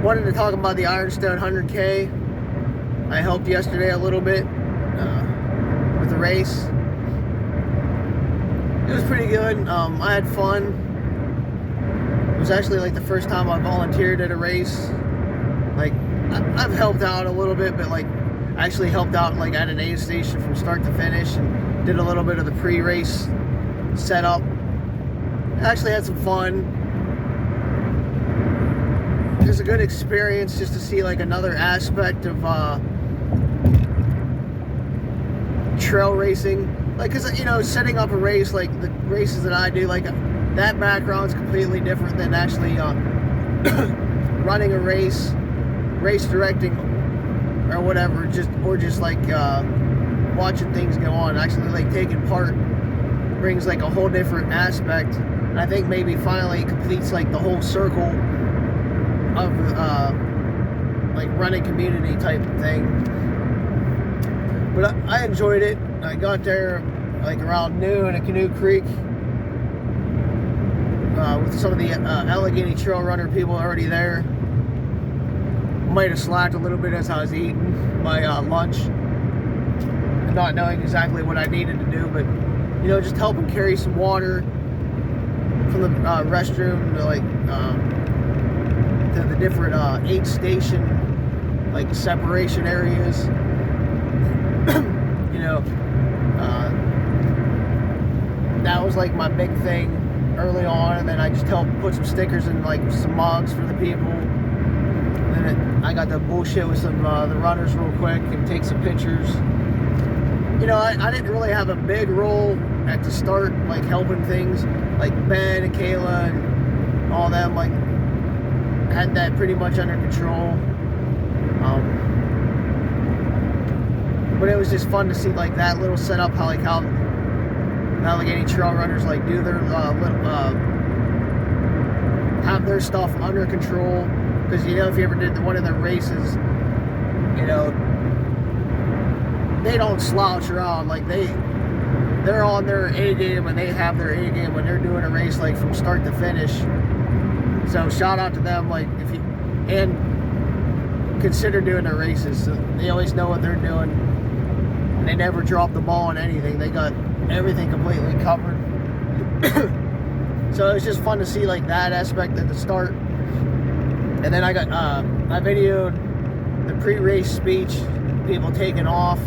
Wanted to talk about the Ironstone 100K. I helped yesterday a little bit with the race. It was pretty good. I had fun. It was actually like the first time I volunteered at a race. Like, I've helped out a little bit, but like actually helped out like at an aid station from start to finish and did a little bit of the pre-race setup. Actually had some fun. It was a good experience just to see like another aspect of trail racing. Like, cause you know, setting up a race, like the races that I do, like that background's completely different than actually running a race directing or whatever, just like watching things go on. Actually like taking part brings like a whole different aspect, and I think maybe finally completes like the whole circle of like running community type thing. But I enjoyed it. I got there like around noon at Canoe Creek with some of the Allegheny Trail Runner people already there. Might have slacked a little bit as I was eating my lunch, not knowing exactly what I needed to do, but you know, just helping carry some water from the restroom to like to the different aid station like separation areas. You know, that was like my big thing early on, and then I just helped put some stickers in like some mugs for the people. And then I got to bullshit with some the runners real quick and take some pictures. You know, I didn't really have a big role at the start, like helping things. Like Ben and Kayla and all them, like had that pretty much under control. But it was just fun to see like that little setup, how Allegheny Trail Runners like do their have their stuff under control. Because you know, if you ever did one of their races, you know, they don't slouch around. Like they're on their A game, and they have their A game when they're doing a race, like from start to finish. So shout out to them. Like, if you and consider doing their races, so they always know what they're doing, and they never drop the ball on anything. They got everything completely covered. So it was just fun to see like that aspect at the start. And then I got I videoed the pre-race speech, people taking off.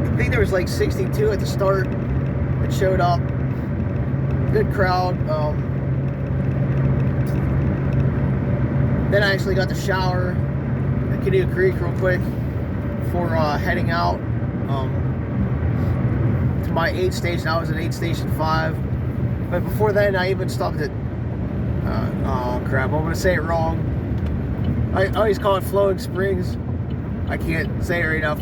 I think there was like 62 at the start that showed up. Good crowd. Then I actually got to shower at Canoe Creek real quick before heading out to my aid station. I was at aid station 5. But before then, I even stopped at oh crap, I'm gonna say it wrong. I always call it Flowing Springs. I can't say it right now.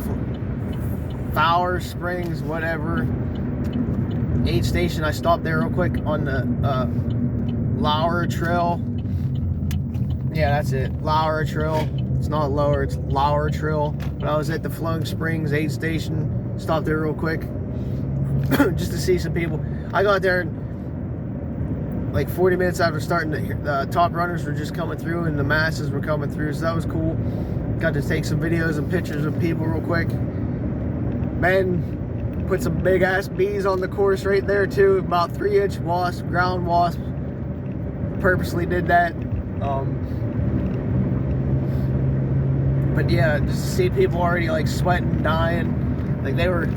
Fowler Springs, whatever. Aid station. I stopped there real quick on the Lower Trail. Yeah, that's it. Lower Trail. It's not lower, it's Lower Trail. But I was at the Flowing Springs aid station. Stopped there real quick just to see some people. I got there like 40 minutes after starting, the top runners were just coming through and the masses were coming through, so that was cool. Got to take some videos and pictures of people real quick. Ben put some big ass bees on the course right there too, about 3-inch wasp, ground wasp. Purposely did that. But yeah, just to see people already like sweating, dying. Like they were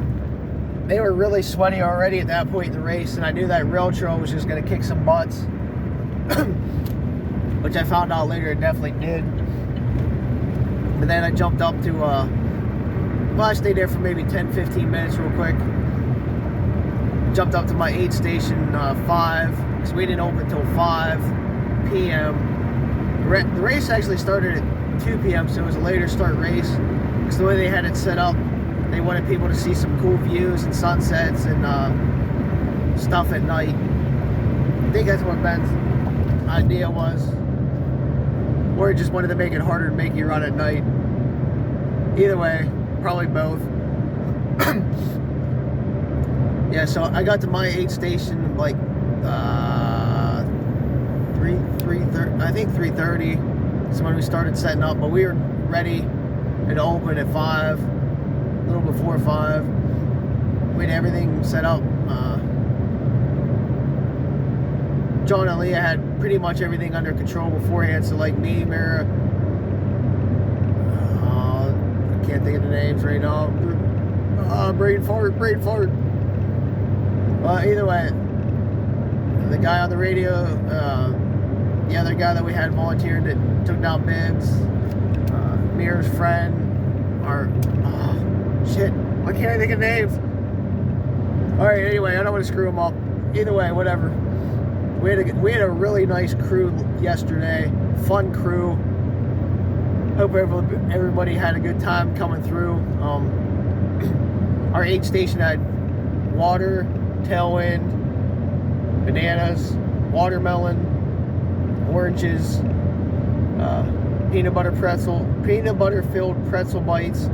really sweaty already at that point in the race, and I knew that rail trail was just going to kick some butts. Which I found out later it definitely did. But then I jumped up to, well, I stayed there for maybe 10-15 minutes real quick. Jumped up to my aid station 5, because we didn't open until 5 p.m. The race actually started at 2 p.m., so it was a later start race. Because the way they had it set up, they wanted people to see some cool views and sunsets and stuff at night. I think that's what Ben's idea was. Or he just wanted to make it harder to make you run at night. Either way, probably both. Yeah, so I got to my aid station like 3:30. I think 3:30. So when we started setting up, but we were ready and open at 5, a little before 5. We had everything set up. John and Leah had pretty much everything under control beforehand. So like me, Mara, I can't think of the names right now. Brain fart. Either way, the guy on the radio, the other guy that we had volunteered that took down bibs, Mira's friend, shit, why can't I think of names? Alright, anyway, I don't want to screw them up. Either way, whatever. We had a really nice crew yesterday, fun crew. Hope everybody had a good time coming through. Our aid station had water, tailwind, bananas, watermelon, oranges, peanut butter filled pretzel bites,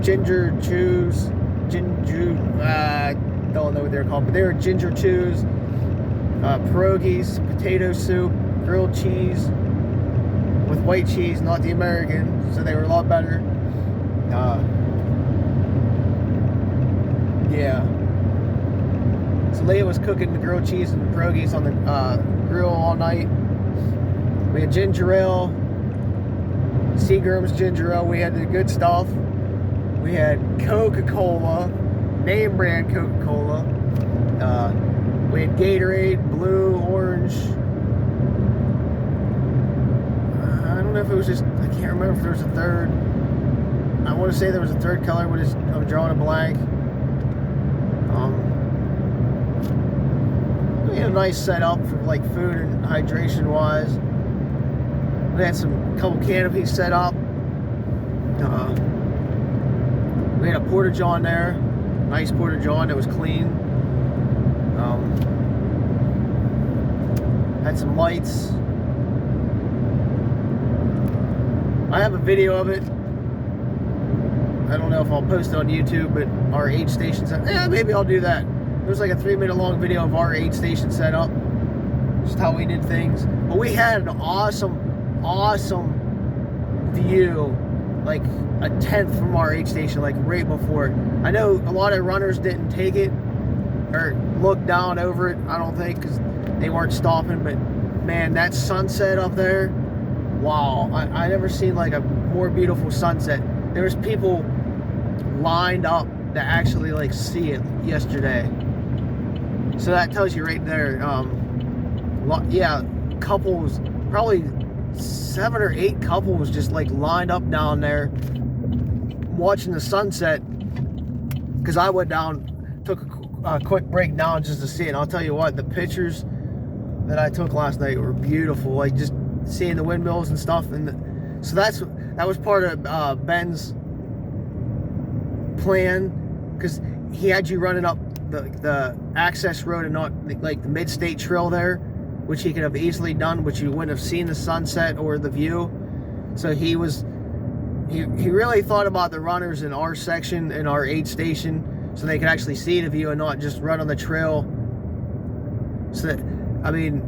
ginger chews, don't know what they're called, but they were ginger chews, pierogies, potato soup, grilled cheese with white cheese, not the American, so they were a lot better. Yeah. So Leah was cooking the grilled cheese and pierogies on the grill all night. We had ginger ale, Seagram's ginger ale. We had the good stuff. We had Coca-Cola, name brand Coca-Cola. We had Gatorade, blue, orange. I don't know if it was just, I can't remember if there was a third. I want to say there was a third color, but I'm drawing a blank. We had a nice setup for like food and hydration wise. We had some couple canopies set up. We had a portajohn there, nice portajohn that was clean. Had some lights. I have a video of it. I don't know if I'll post it on YouTube, but our aid station set. Yeah, maybe I'll do that. There's like a 3-minute long video of our aid station setup, just how we did things. But we had an awesome view, like a 10th from our aid station, like right before it. I know a lot of runners didn't take it or look down over it, I don't think, because they weren't stopping. But man, that sunset up there, wow, I never seen like a more beautiful sunset. There was people lined up to actually like see it yesterday. So that tells you right there. Yeah, couples, probably 7 or 8 couples just like lined up down there watching the sunset. Because I went down, took a quick break down just to see it. And I'll tell you what, the pictures that I took last night were beautiful. Like just seeing the windmills and stuff. And so that was part of Ben's plan, because he had you running up the access road and not like the mid-state trail there, which he could have easily done, which you wouldn't have seen the sunset or the view. So he really thought about the runners in our section, in our aid station, so they could actually see the view and not just run on the trail. So that, I mean,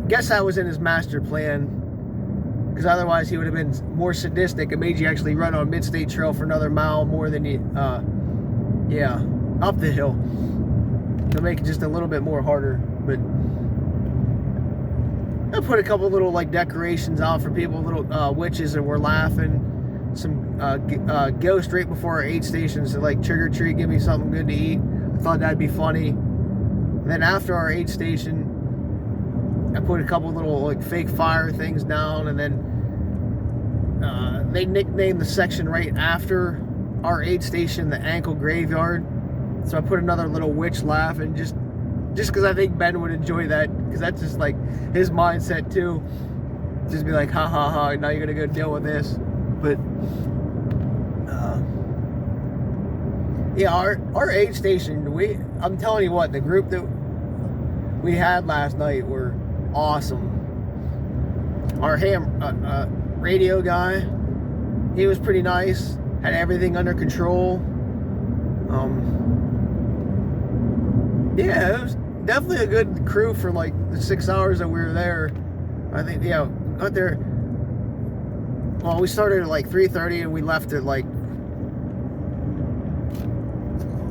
guess that was in his master plan, because otherwise he would have been more sadistic and made you actually run on a mid-state trail for another mile more than you, yeah, up the hill, to make it just a little bit more harder. But I put a couple little like decorations out for people, little witches that were laughing, some ghost right before our aid stations, so like trick or treat, give me something good to eat. I thought that'd be funny. And then after our aid station, I put a couple little like fake fire things down, and then they nicknamed the section right after our aid station the Ankle Graveyard. So I put another little witch laugh, and just because I think Ben would enjoy that, because that's just like his mindset too. Just be like, ha ha ha, now you're gonna go deal with this. But yeah, our aid station, I'm telling you what, the group that we had last night were awesome. Our radio guy, he was pretty nice, had everything under control. Yeah, definitely a good crew for like the 6 hours that we were there. I think, yeah, got there. Well, we started at like 3:30 and we left at like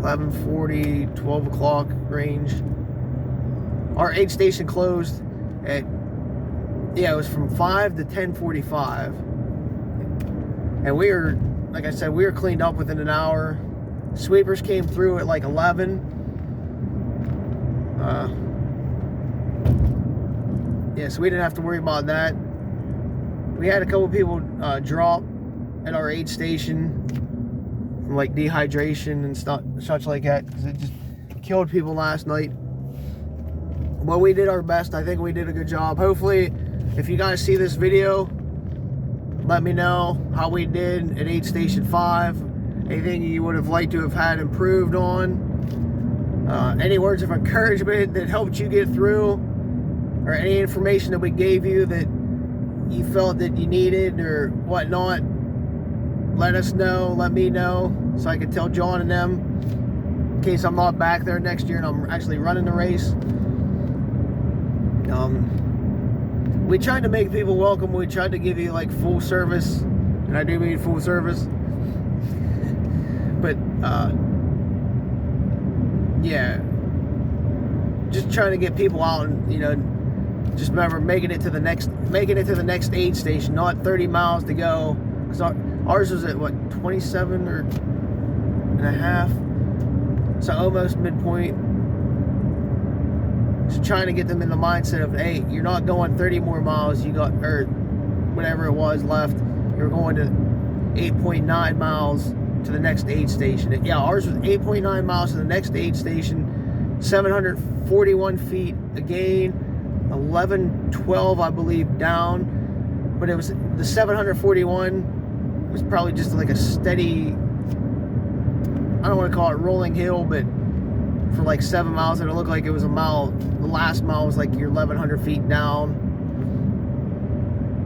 11:40, 12 o'clock range. Our aid station closed at, yeah, it was from 5 to 10:45. And we were, like I said, we were cleaned up within an hour. Sweepers came through at like 11. Yeah, so we didn't have to worry about that. We had a couple people drop at our aid station from like dehydration and such like that, because it just killed people last night. Well, we did our best. I think we did a good job. Hopefully, if you guys see this video, let me know how we did at aid station 5. Anything you would have liked to have had improved on. Any words of encouragement that helped you get through, or any information that we gave you that you felt that you needed or whatnot, let us know, let me know, so I can tell John and them, in case I'm not back there next year and I'm actually running the race. We tried to make people welcome. We tried to give you like full service, and I do mean full service. But yeah, just trying to get people out, and, you know, just remember making it to the next aid station, not 30 miles to go. Because ours was at what, 27 or and a half, so almost midpoint. So trying to get them in the mindset of, hey, you're not going 30 more miles. You got, or whatever it was left. You're going to 8.9 miles to the next aid station. Yeah, ours was 8.9 miles to the next aid station, 741 feet a gain, 1112 I believe down, but it was the 741 was probably just like a steady, I don't want to call it rolling hill, but for like 7 miles, and it looked like it was a mile. The last mile was like you're 1100 feet down.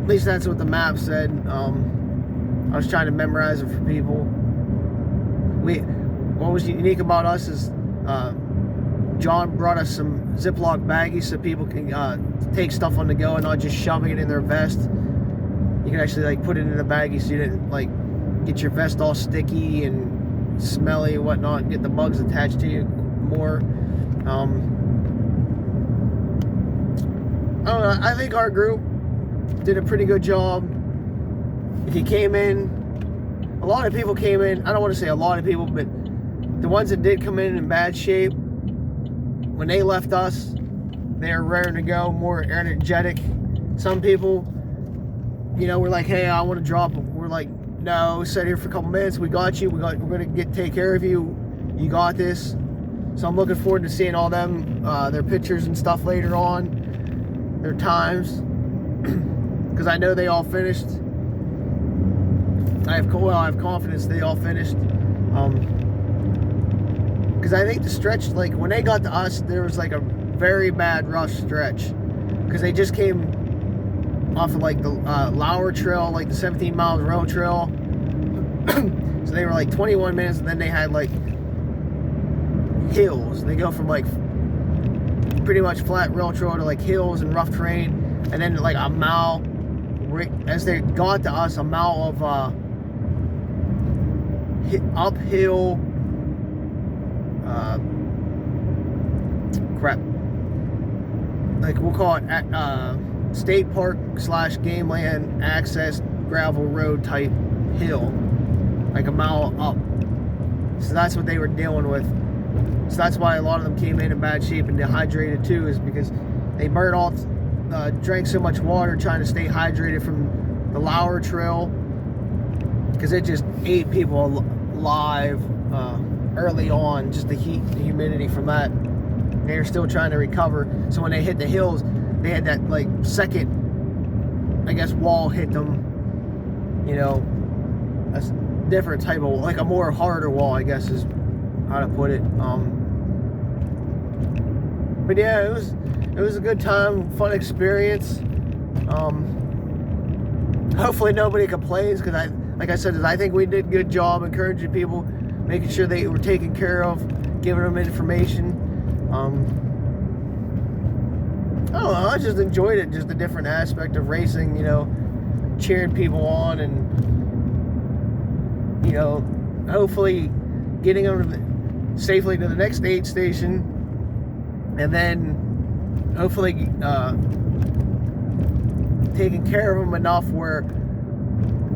At least that's what the map said. I was trying to memorize it for people. What was unique about us is John brought us some Ziploc baggies so people can take stuff on the go and not just shoving it in their vest. You can actually like put it in the baggie so you didn't like get your vest all sticky and smelly and whatnot, and get the bugs attached to you more. I don't know, I think our group did a pretty good job. If you came in, a lot of people came in, I don't want to say a lot of people, but the ones that did come in bad shape, when they left us, they were raring to go, more energetic. Some people, you know, were like, hey, I want to drop. We're like, no, sit here for a couple minutes. We got you. We're going to take care of you. You got this. So I'm looking forward to seeing all them, their pictures and stuff later on, their times, because I know they all finished. I have confidence they all finished. Because I think the stretch, like when they got to us, there was like a very bad rough stretch, because they just came off of like the Lower Trail, like the 17 miles rail trail. So they were like 21 minutes, and then they had like hills. They go from like pretty much flat rail trail to like hills and rough terrain, and then like a mile, as they got to us, a mile of uphill crap, like we'll call it state park / game land access gravel road type hill, like a mile up. So that's what they were dealing with. So that's why a lot of them came in bad shape and dehydrated too, is because they burned off, drank so much water trying to stay hydrated from the Lower Trail, because it just ate people alive early on, just the heat, the humidity from that. They're still trying to recover. So when they hit the hills, they had that like second, I guess, wall hit them, you know, a different type of, like a more harder wall, I guess is how to put it. But yeah, it was a good time, fun experience. Hopefully nobody complains, because like I said, I think we did a good job encouraging people, making sure they were taken care of, giving them information. don't know, I just enjoyed it, just a different aspect of racing, you know, cheering people on and, you know, hopefully getting them safely to the next aid station, and then hopefully taking care of them enough where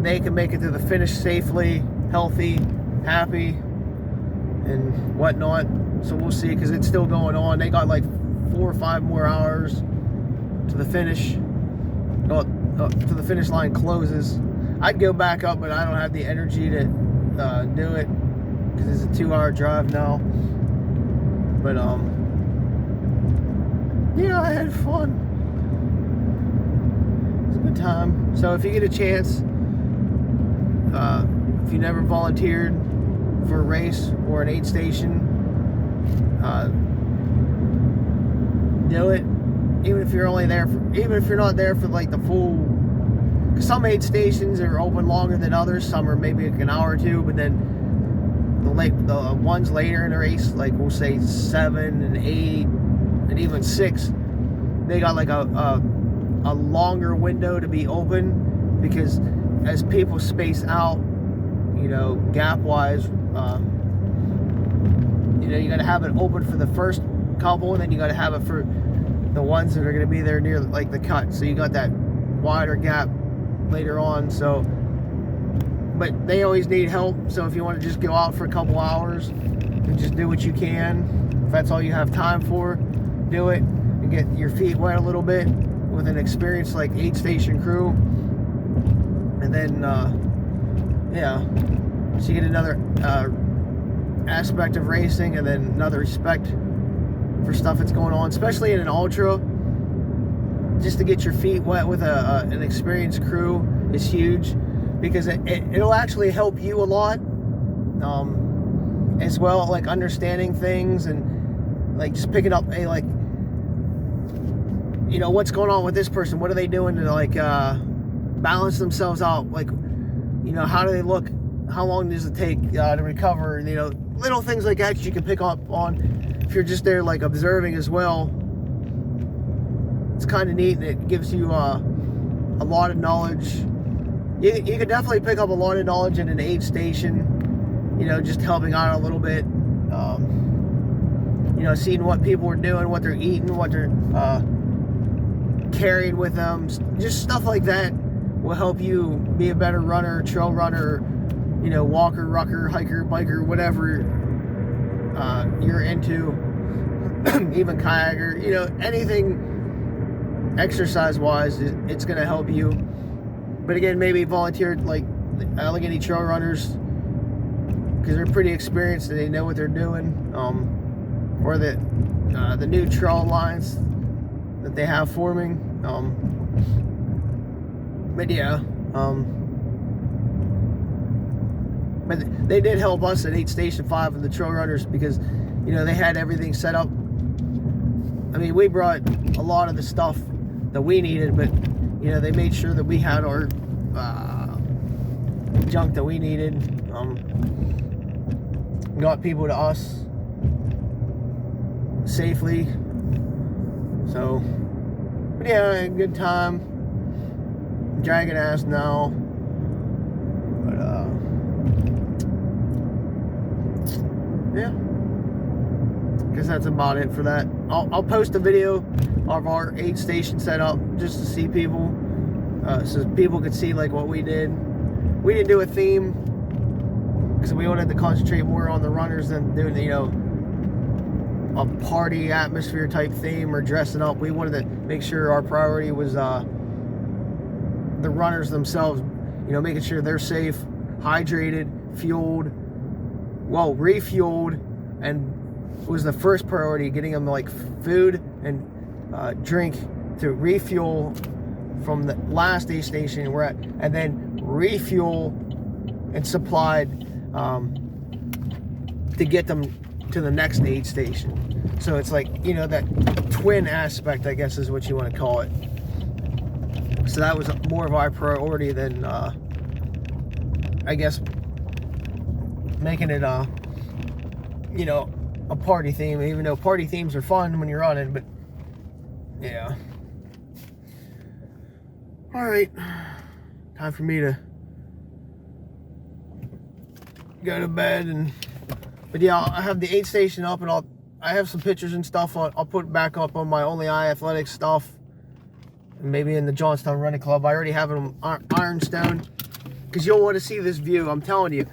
they can make it to the finish safely, healthy, happy, and whatnot. So we'll see, because it's still going on. They got like 4 or 5 more hours to the finish. To the finish line closes. I'd go back up, but I don't have the energy to do it, because it's a 2-hour drive now. But yeah, I had fun. It's a good time. So if you get a chance, if you never volunteered for a race or an aid station, do it. Even if you're only there for, even if you're not there for like the full, cause some aid stations are open longer than others. Some are maybe like an hour or two, but then the ones later in the race, like we'll say 7 and 8 and even 6, they got like a longer window to be open, because as people space out, you know, gap wise, you know, you got to have it open for the first couple, and then you got to have it for the ones that are going to be there near like the cut, so you got that wider gap later on. So, but they always need help, so if you want to just go out for a couple hours and just do what you can, if that's all you have time for, do it and get your feet wet a little bit with an experienced like aid station crew. And then yeah, so you get another aspect of racing, and then another respect for stuff that's going on, especially in an ultra. Just to get your feet wet with an experienced crew is huge, because it'll actually help you a lot as well, like understanding things and like just picking up a, like, you know, what's going on with this person, what are they doing to like balance themselves out, like, you know, how do they look, how long does it take to recover, you know, little things like that you can pick up on if you're just there like observing as well. It's kind of neat, and it gives you a lot of knowledge. You can definitely pick up a lot of knowledge in an aid station, you know, just helping out a little bit, you know, seeing what people are doing, what they're eating, what they're carrying with them, just stuff like that will help you be a better runner, trail runner, you know, walker, rucker, hiker, biker, whatever you're into, even kayaker, you know, anything exercise wise, it's going to help you. But again, maybe volunteer like Allegheny trail runners, because they're pretty experienced and they know what they're doing, or the new trail lines that they have forming. But yeah, but they did help us at 8 Station 5 and the trail runners, because, you know, they had everything set up. I mean, we brought a lot of the stuff that we needed, but, you know, they made sure that we had our junk that we needed. Got people to us safely. So, but yeah, a good time. Dragging ass now. But yeah, guess that's about it for that. I'll post a video of our aid station setup just to see people, so people could see like what we did. We didn't do a theme because we wanted to concentrate more on the runners than doing, you know, a party atmosphere type theme or dressing up. We wanted to make sure our priority was the runners themselves, you know, making sure they're safe, hydrated, fueled, well, refueled, and was the first priority, getting them like food and drink to refuel from the last aid station we're at, and then refuel and supplied to get them to the next aid station. So it's like, you know, that twin aspect, I guess is what you want to call it. So that was more of our priority than I guess making it you know, a party theme, even though party themes are fun when you're on it. But yeah. All right, time for me to go to bed. But yeah, I have the aid station up, and I have some pictures and stuff. I'll put it back up on my Only I Athletics stuff, and maybe in the Johnstown Running Club. I already have it on Ironstone, because you'll want to see this view. I'm telling you,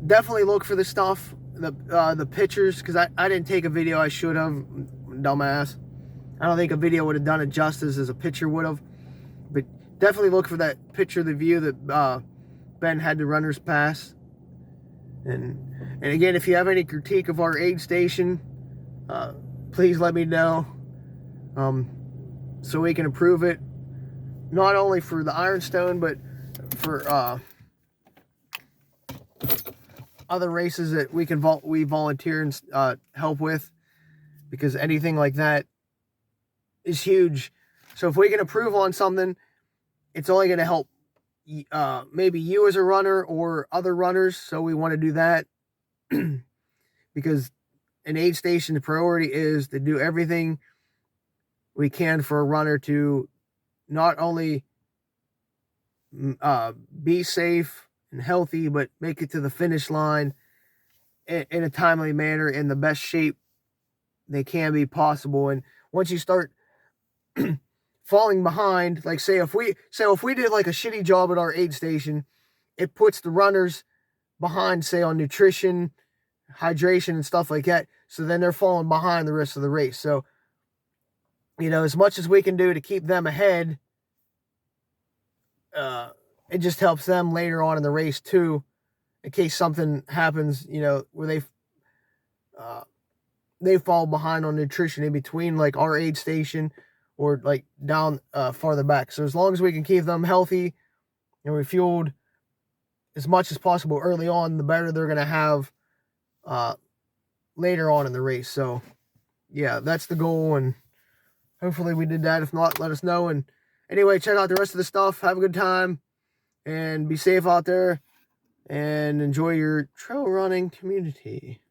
definitely look for the stuff, the pictures, because I didn't take a video. I should have, dumbass. I don't think a video would have done it justice as a picture would have. But definitely look for that picture of the view that Ben had the runners pass. And again, if you have any critique of our aid station, please let me know, so we can improve it, not only for the Ironstone, but for other races that we volunteer and help with, because anything like that is huge. So if we can improve on something, it's only going to help maybe you as a runner or other runners. So we want to do that, because an aid station, the priority is to do everything we can for a runner to not only be safe and healthy, but make it to the finish line in a timely manner, in the best shape they can be possible. And once you start falling behind, like say if we did like a shitty job at our aid station, it puts the runners behind, say on nutrition, hydration, and stuff like that. So then they're falling behind the rest of the race. So, you know, as much as we can do to keep them ahead, it just helps them later on in the race too, in case something happens, you know, where they fall behind on nutrition in between, like our aid station or like down farther back. So as long as we can keep them healthy and refueled as much as possible early on, the better they're going to have later on in the race. So yeah, that's the goal, and hopefully we did that. If not, let us know. And anyway, check out the rest of the stuff. Have a good time and be safe out there, and enjoy your trail running community.